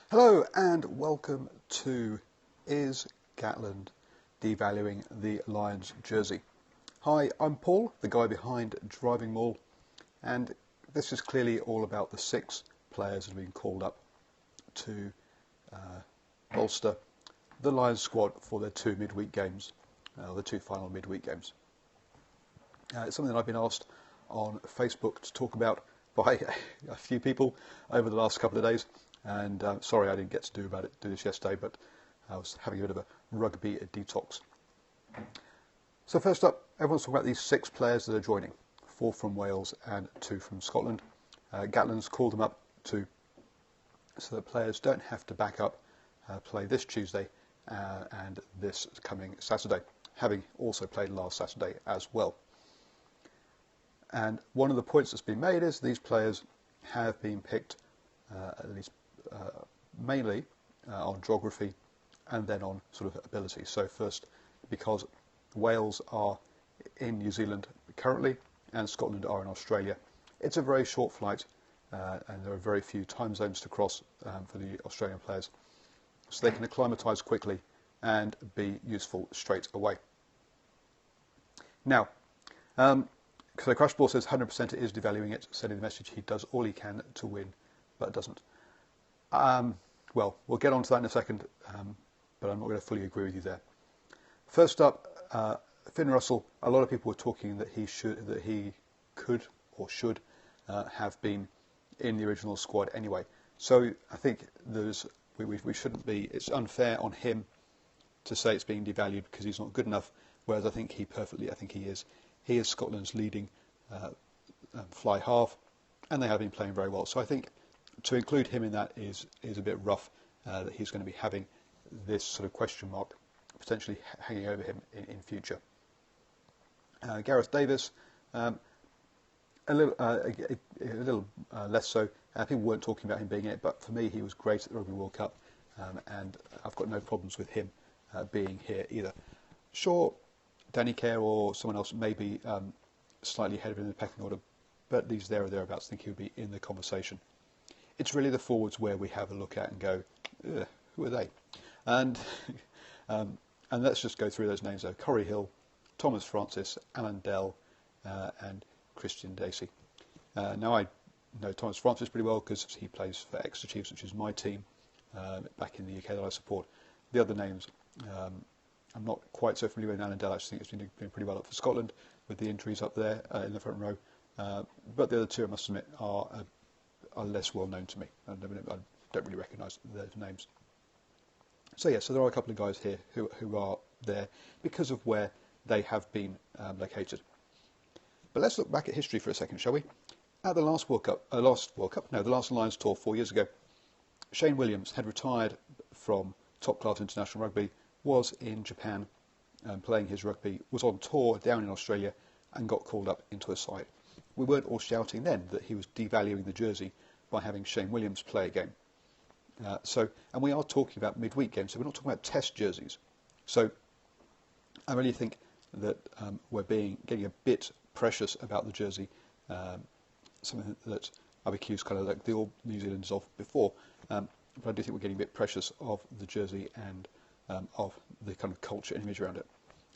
Hello and welcome to Is Gatland Devaluing the Lions jersey? Hi, I'm Paul, the guy behind DrivingMaul, and this is clearly all about the 6 players that have been called up to bolster the Lions squad for their 2 midweek games, the 2 final midweek games. It's something that I've been asked on Facebook to talk about by a few people over the last couple of days. And sorry I didn't get to do this yesterday, but I was having a bit of a rugby detox. So first up, everyone's talking about these 6 players that are joining, 4 from Wales and 2 from Scotland. Gatland's called them up so that players don't have to back up play this Tuesday and this coming Saturday, having also played last Saturday as well. And one of the points that's been made is these players have been picked at least mainly on geography and then on sort of ability. So first, because Wales are in New Zealand currently and Scotland are in Australia, it's a very short flight and there are very few time zones to cross for the Australian players, so they can acclimatise quickly and be useful straight away. Now, so Crashball says 100% it is devaluing it, sending the message he does all he can to win, but doesn't. Well, we'll get on to that in a second, but I'm not going to fully agree with you there. First up, Finn Russell. A lot of people were talking that he could or should have been in the original squad anyway. So I think we shouldn't be. It's unfair on him to say it's being devalued because he's not good enough. Whereas I think he is. He is Scotland's leading fly half, and they have been playing very well. So I think to include him in that is a bit rough, that he's going to be having this sort of question mark potentially hanging over him in future. Gareth Davies, a little less so. People weren't talking about him being in it, but for me he was great at the Rugby World Cup, and I've got no problems with him being here either. Sure, Danny Kerr or someone else may be slightly ahead of him in the pecking order, but at least there or thereabouts, I think he'll be in the conversation. It's really the forwards where we have a look at and go, who are they? And let's just go through those names though. Corey Hill, Thomas Francis, Alan Dell, and Christian Dacey. Now I know Thomas Francis pretty well because he plays for Exeter Chiefs, which is my team back in the UK that I support. The other names, I'm not quite so familiar with. Alan Dell. I actually think it's been doing pretty well up for Scotland with the injuries up there in the front row. But the other 2, I must admit, are less well known to me. I don't really recognise those names. So yeah, so there are a couple of guys here who are there because of where they have been located. But let's look back at history for a second, shall we? At the last the last Lions tour 4 years ago, Shane Williams had retired from top-class international rugby, was in Japan playing his rugby, was on tour down in Australia and got called up into a side. We weren't all shouting then that he was devaluing the jersey by having Shane Williams play a game. And we are talking about midweek games, so we're not talking about test jerseys. So I really think that we're getting a bit precious about the jersey, something that I've accused kind of like the All New Zealanders of before, but I do think we're getting a bit precious of the jersey and of the kind of culture and image around it.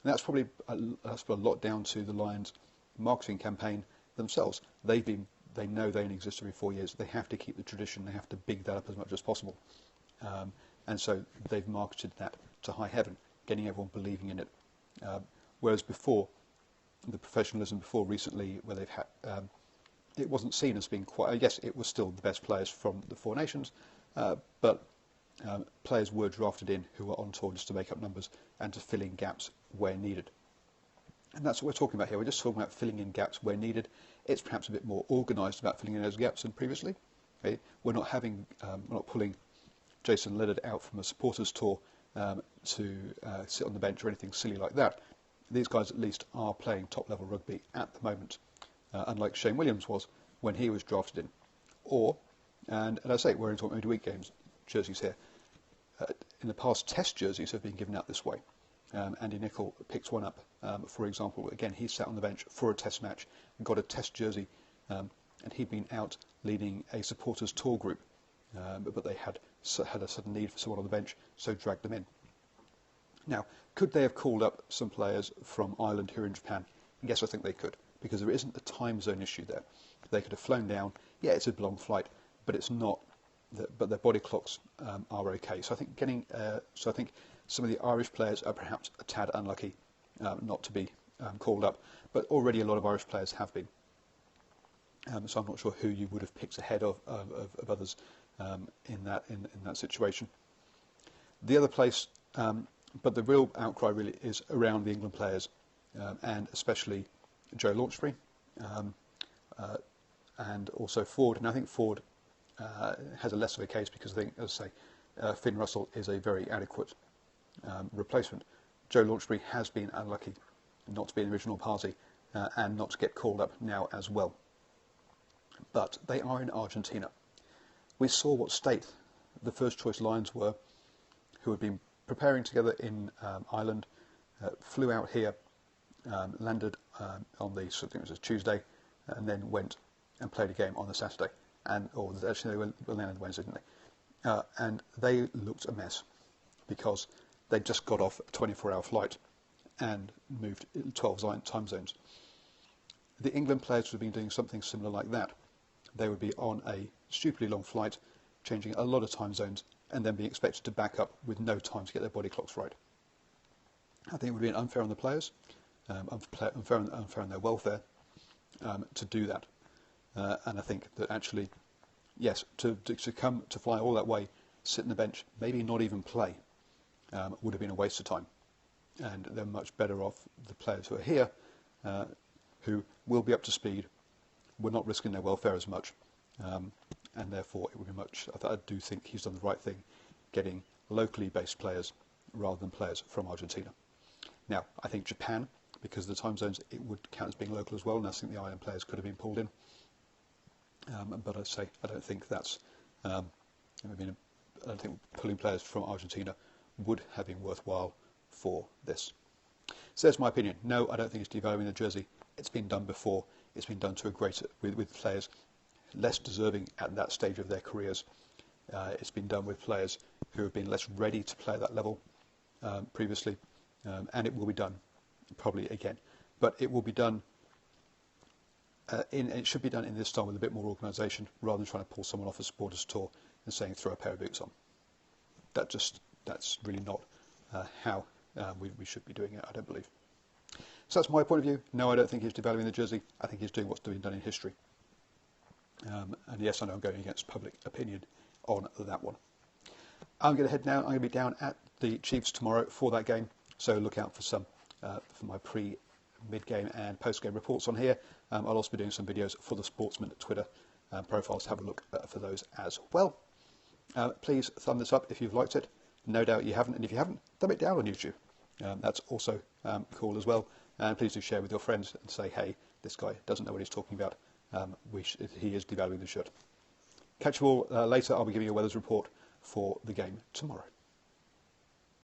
And that's probably a lot down to the Lions marketing campaign themselves. They know they only exist every 4 years. They have to keep the tradition. They have to big that up as much as possible. And so they've marketed that to high heaven, getting everyone believing in it. Whereas before, the professionalism before recently, where they've had, it wasn't seen as being quite. Yes, it was still the best players from the 4 nations, but players were drafted in who were on tour just to make up numbers and to fill in gaps where needed. And that's what we're talking about here. We're just talking about filling in gaps where needed. It's perhaps a bit more organised about filling in those gaps than previously. Okay? We're not pulling Jason Leonard out from a supporters tour to sit on the bench or anything silly like that. These guys at least are playing top-level rugby at the moment, unlike Shane Williams was when he was drafted in. And I say, we're into midweek games, jerseys here. In the past, test jerseys have been given out this way. Andy Nicol picked one up, for example. Again, he sat on the bench for a test match and got a test jersey, and he'd been out leading a supporters tour group but they had a sudden need for someone on the bench, so dragged them in. Now, could they have called up some players from Ireland who are in Japan? Yes, I think they could, because there isn't a time zone issue there. They could have flown down. Yeah, it's a long flight, but it's not. But their body clocks are okay. So I think I think some of the Irish players are perhaps a tad unlucky not to be called up, but already a lot of Irish players have been. So I'm not sure who you would have picked ahead of others in that situation. The other place, but the real outcry really is around the England players, and especially Joe Launchbury, and also Ford. And I think Ford has a less of a case because I think, as I say, Finn Russell is a very adequate replacement. Joe Launchbury has been unlucky not to be in the original party and not to get called up now as well. But they are in Argentina. We saw what state the first choice Lions were, who had been preparing together in Ireland, flew out here, landed on the, I think it was a Tuesday, and then went and played a game on the Saturday. Or actually they landed Wednesday, didn't they? And they looked a mess because they'd just got off a 24-hour flight and moved 12 time zones. The England players would have been doing something similar like that. They would be on a stupidly long flight, changing a lot of time zones, and then being expected to back up with no time to get their body clocks right. I think it would be unfair on the players, unfair on their welfare to do that. And I think that actually, yes, to come to fly all that way, sit on the bench, maybe not even play, would have been a waste of time. And they're much better off the players who are here, who will be up to speed, we're not risking their welfare as much, and therefore it would be much. I do think he's done the right thing, getting locally based players rather than players from Argentina. Now, I think Japan, because of the time zones, it would count as being local as well, and I think the Ireland players could have been pulled in. But I'd say I don't think that's. I don't think pulling players from Argentina would have been worthwhile for this. So that's my opinion. No, I don't think it's devaluing the jersey. It's been done before. It's been done to a greater with players less deserving at that stage of their careers. It's been done with players who have been less ready to play at that level previously, and it will be done probably again. But it will be done. It should be done in this style with a bit more organisation, rather than trying to pull someone off a supporters tour and saying throw a pair of boots on. That's really not how we should be doing it, I don't believe. So that's my point of view. No, I don't think he's devaluing the jersey. I think he's doing what's been done in history. And yes, I know I'm going against public opinion on that one. I'm going to head now. I'm going to be down at the Chiefs tomorrow for that game. So look out for some for my mid-game and post-game reports on here. I'll also be doing some videos for the Sportsman Twitter profiles. Have a look for those as well. Please thumb this up if you've liked it. No doubt you haven't, and if you haven't, thumb it down on YouTube. That's also cool as well. And please do share with your friends and say, hey, this guy doesn't know what he's talking about. He is devaluing the shirt. Catch you all later. I'll be giving you a weather's report for the game tomorrow.